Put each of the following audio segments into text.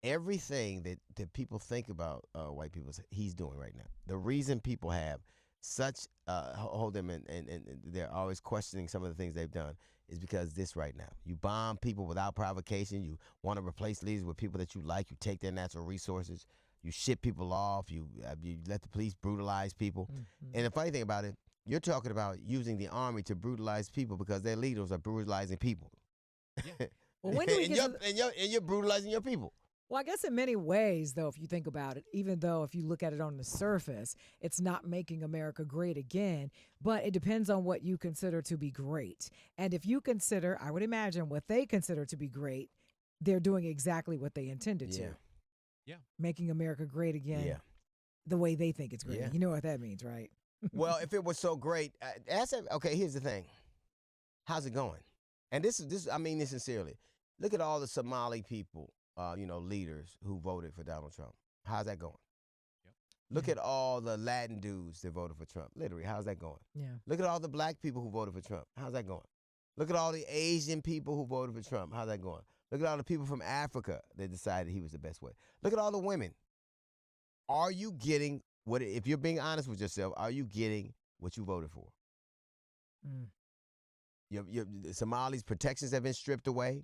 everything that people think about white people, he's doing right now. The reason people have such hold them and they're always questioning some of the things they've done is because this right now. You bomb people without provocation. You want to replace leaders with people that you like. You take their natural resources. You ship people off. You let the police brutalize people. And the funny thing about it, you're talking about using the army to brutalize people because their leaders are brutalizing people. Yeah. Well, when do we and, get to and you're brutalizing your people. Well, I guess in many ways, though, if you think about it, even though if you look at it on the surface, it's not making America great again, but it depends on what you consider to be great. And if you consider, I would imagine, what they consider to be great, they're doing exactly what they intended to. Yeah. Making America great again Yeah. the way they think it's great. Yeah. You know what that means, right? Well, if it was so great, okay, here's the thing. How's it going? And this I mean this sincerely. Look at all the Somali people, leaders who voted for Donald Trump. How's that going? Yep. Look at all the Latin dudes that voted for Trump. Literally, how's that going? Yeah. Look at all the black people who voted for Trump. How's that going? Look at all the Asian people who voted for Trump. How's that going? Look at all the people from Africa that decided he was the best way. Look at all the women. Are you getting if you're being honest with yourself, are you getting what you voted for? Mm. The Somalis' protections have been stripped away.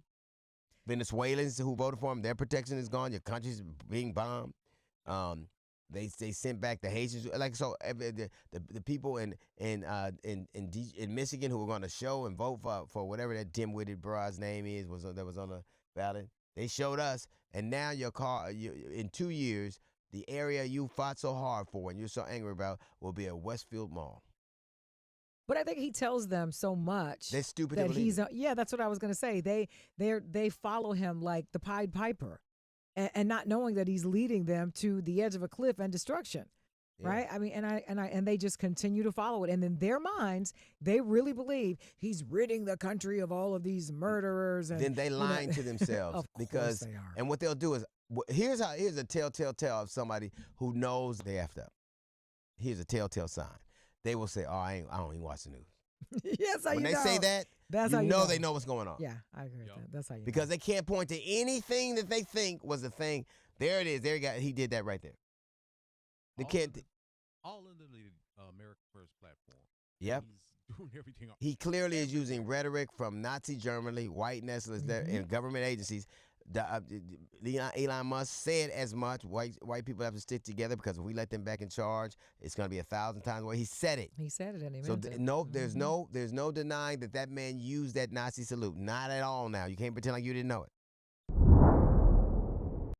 Venezuelans who voted for him, their protection is gone. Your country's being bombed. They sent back the Haitians. The people in Michigan who were going to show and vote for whatever that dim-witted broad's name is that was on the ballot. They showed us, and now in 2 years, the area you fought so hard for and you're so angry about will be a Westfield Mall. But I think he tells them so much They're stupid that to believe he's that's what I was going to say. They follow him like the Pied Piper, and not knowing that he's leading them to the edge of a cliff and destruction. Yeah. Right? I mean, and they just continue to follow it, and in their minds, they really believe he's ridding the country of all of these murderers. And then they lying to themselves of because course they are. And what they'll do is here's a telltale of somebody who knows they effed up. Here's a telltale sign. They will say, "Oh, I don't even watch the news." Yes, When they say that, that's you how know they know what's going on. Yeah, I agree with that. That's how you Because they can't point to anything that they think was the thing. There it is. There you got. He did that right there. They can't. All under the America First platform. Yep. He's doing everything. He clearly is using rhetoric from Nazi Germany, white nationalists, and government agencies. Elon Musk said as much. White people have to stick together because if we let them back in charge, it's going to be 1,000 times worse. He said it. He said it, and he So meant it. there's no denying that man used that Nazi salute. Not at all. Now you can't pretend like you didn't know it.